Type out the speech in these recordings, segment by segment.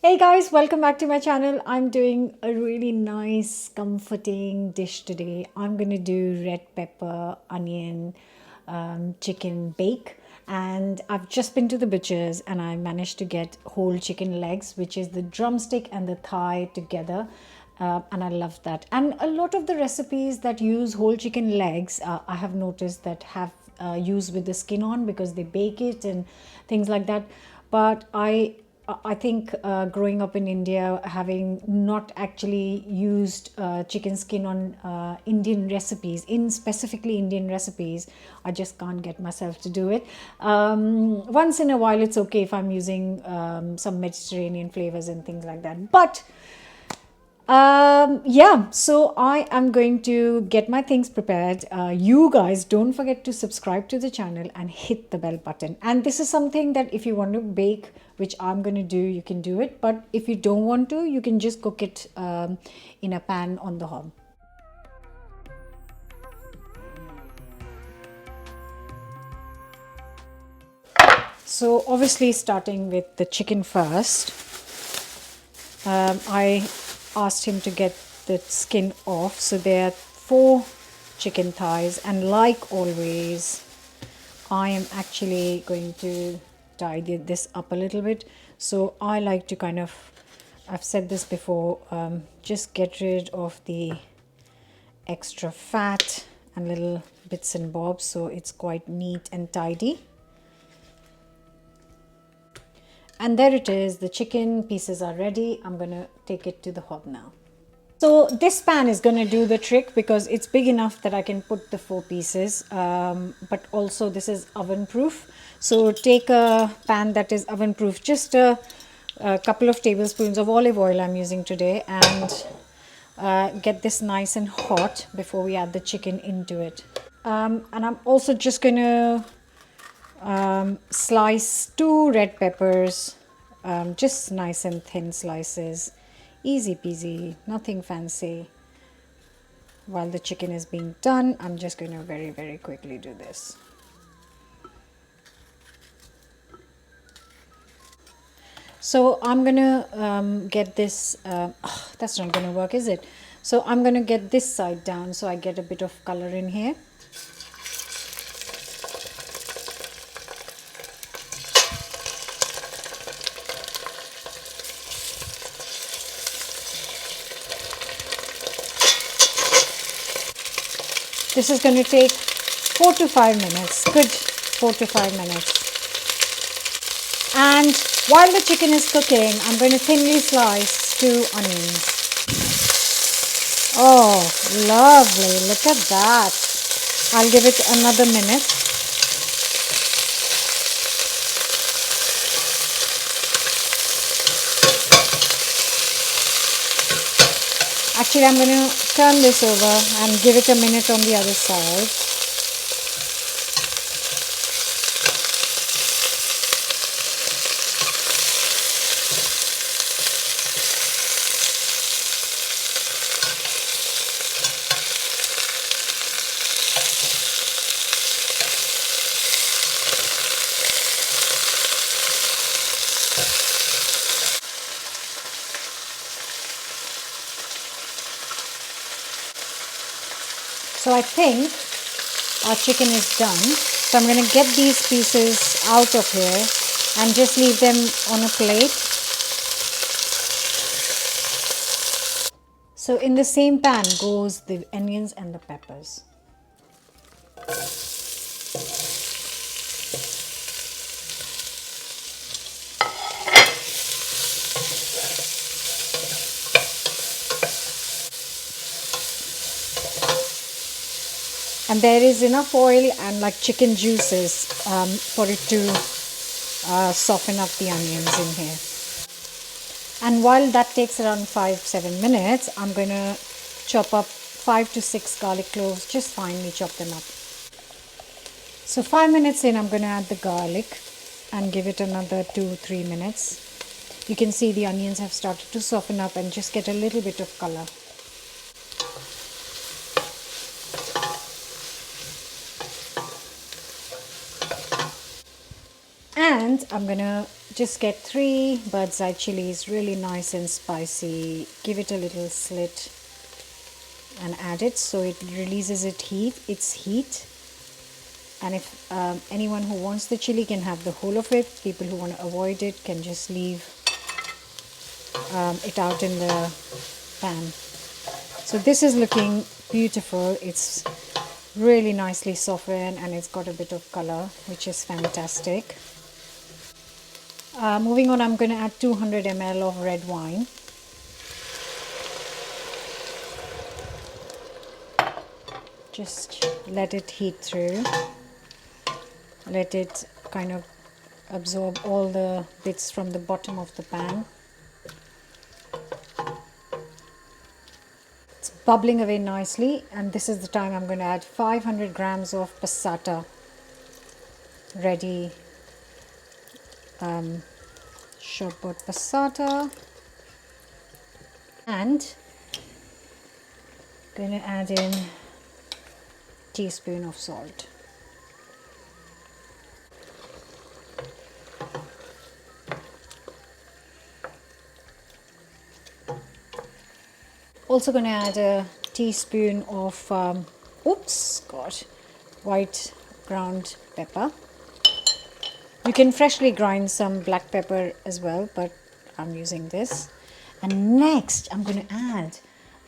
Hey guys, welcome back to my channel. I'm doing a really nice, comforting dish today. I'm gonna do red pepper, onion, chicken bake. And I've just been to the butcher's and I managed to get whole chicken legs, which is the drumstick and the thigh together. And I love that. And a lot of the recipes that use whole chicken legs, I have noticed that have use with the skin on because they bake it and things like that. But I think growing up in India, having not actually used chicken skin on Indian recipes, in specifically Indian recipes, I just can't get myself to do it. Once in a while, it's okay if I'm using some Mediterranean flavors and things like that. But yeah, so I am going to get my things prepared. You guys don't forget to subscribe to the channel and hit the bell button. And this is something that if you want to bake, which I'm going to do, you can do it. But if you don't want to, you can just cook it in a pan on the hob. So obviously starting with the chicken first, I asked him to get the skin off. So there are 4 chicken thighs, and like always, I am actually going to tidy this up a little bit. So I like to kind of, I've said this before, just get rid of the extra fat and little bits and bobs so it's quite neat and tidy. And there it is, the chicken pieces are ready. I'm gonna take it to the hob now. So this pan is gonna do the trick because it's big enough that I can put the 4 pieces, but also this is oven proof. So take a pan that is oven proof, just a couple of tablespoons of olive oil I'm using today, and get this nice and hot before we add the chicken into it. And I'm also just gonna slice 2 red peppers, just nice and thin slices, easy peasy, nothing fancy. While the chicken is being done, I'm just going to very quickly do this. So I'm gonna get this, that's not gonna work, is it? So I'm gonna get this side down so I get a bit of color in here. This is going to take 4 to 5 minutes, good 4 to 5 minutes. And while the chicken is cooking, I'm going to thinly slice 2 onions. Oh, lovely, look at that. I'll give it another minute. Actually, I'm going to turn this over and give it a minute on the other side. So I think our chicken is done. So I'm going to get these pieces out of here and just leave them on a plate. So in the same pan goes the onions and the peppers. And there is enough oil and like chicken juices for it to soften up the onions in here. And while that takes around 5-7 minutes, I'm going to chop up 5 to 6 garlic cloves, just finely chop them up. So 5 minutes in, I'm going to add the garlic and give it another 2-3 minutes. You can see the onions have started to soften up and just get a little bit of color. And I'm gonna just get 3 bird's eye chilies, really nice and spicy. Give it a little slit and add it so it releases its heat. And if anyone who wants the chili can have the whole of it. People who want to avoid it can just leave it out in the pan. So this is looking beautiful. It's really nicely softened and it's got a bit of color, which is fantastic. Moving on, I'm going to add 200 ml of red wine. Just let it heat through. Let it kind of absorb all the bits from the bottom of the pan. It's bubbling away nicely, and this is the time I'm going to add 500 grams of passata, ready sherbet passata, and going to add in teaspoon of salt. Also going to add a teaspoon of white ground pepper. You can freshly grind some black pepper as well, but I'm using this. And next I'm going to add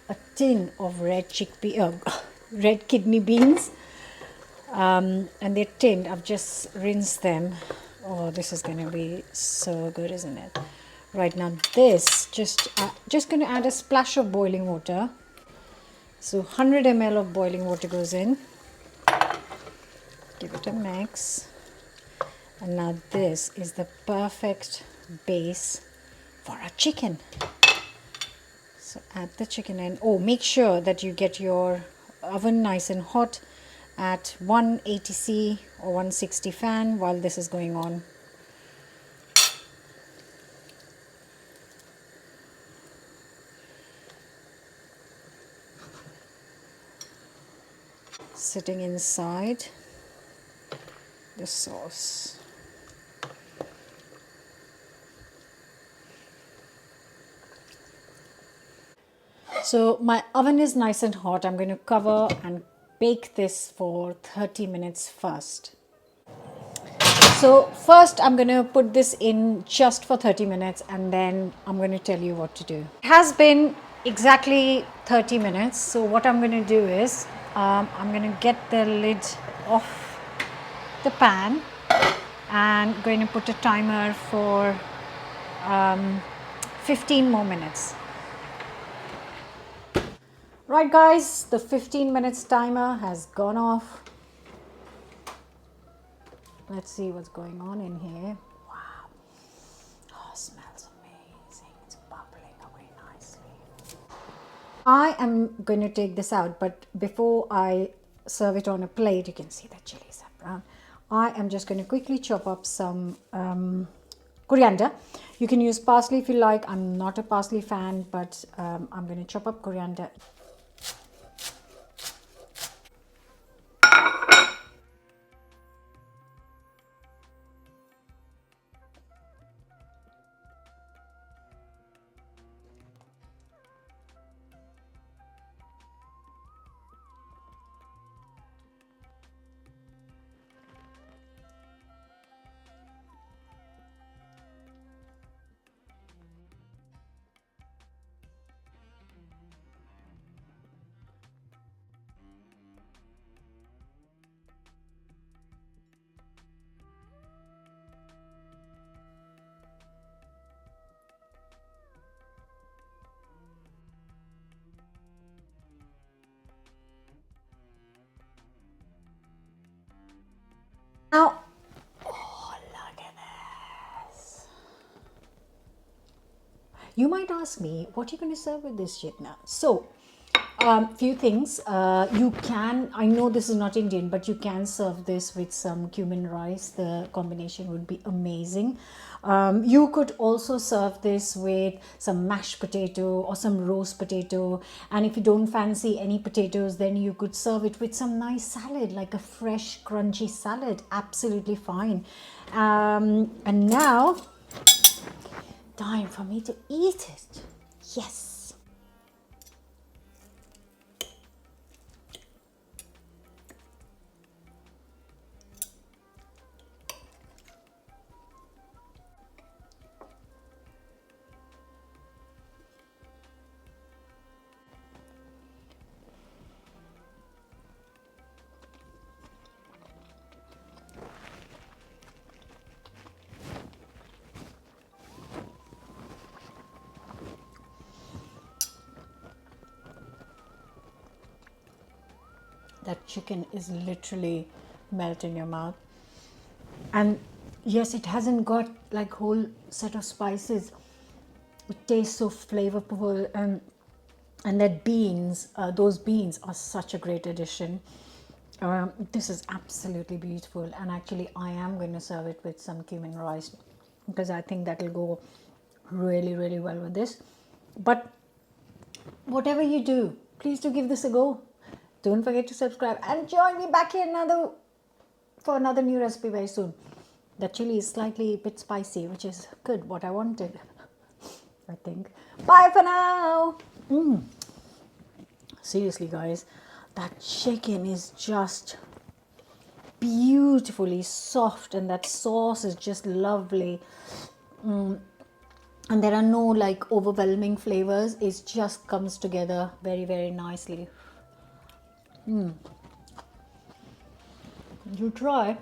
a tin of red kidney beans, and they're tinned. I've just rinsed them. Oh, this is going to be so good, isn't it? Right now, this just going to add a splash of boiling water. So 100 ml of boiling water goes in. Give it a mix. And now this is the perfect base for a chicken. So add the chicken in. Oh, make sure that you get your oven nice and hot at 180C or 160 fan while this is going on. Sitting inside the sauce. So my oven is nice and hot. I'm going to cover and bake this for 30 minutes first. So first I'm going to put this in just for 30 minutes and then I'm going to tell you what to do. It has been exactly 30 minutes. So what I'm going to do is I'm going to get the lid off the pan and going to put a timer for 15 more minutes. Right guys, the 15 minutes timer has gone off. Let's see what's going on in here. Wow. Oh, smells amazing. It's bubbling away nicely. I am going to take this out, but before I serve it on a plate, you can see the chilies are brown. I am just going to quickly chop up some coriander. You can use parsley if you like. I'm not a parsley fan, but I'm going to chop up coriander. Now, oh, look at this. You might ask me, what are you going to serve with this, Chetna? So, few things. You can, I know this is not Indian, but you can serve this with some cumin rice. The combination would be amazing. You could also serve this with some mashed potato or some roast potato. And if you don't fancy any potatoes, then you could serve it with some nice salad, like a fresh, crunchy salad. Absolutely fine. And now Time for me to eat it. Yes. That chicken is literally melt in your mouth. And yes, it hasn't got like whole set of spices. It tastes so flavorful, and that beans, those beans are such a great addition. This is absolutely beautiful, and actually I am going to serve it with some cumin rice because I think that'll go really, really well with this. But whatever you do, please do give this a go. Don't forget to subscribe and join me back here for another new recipe very soon. The chili is slightly a bit spicy, which is good, what I wanted, I think. Bye for now. Seriously, guys, that chicken is just beautifully soft, and that sauce is just lovely. And there are no like overwhelming flavors. It just comes together very, very nicely. You try.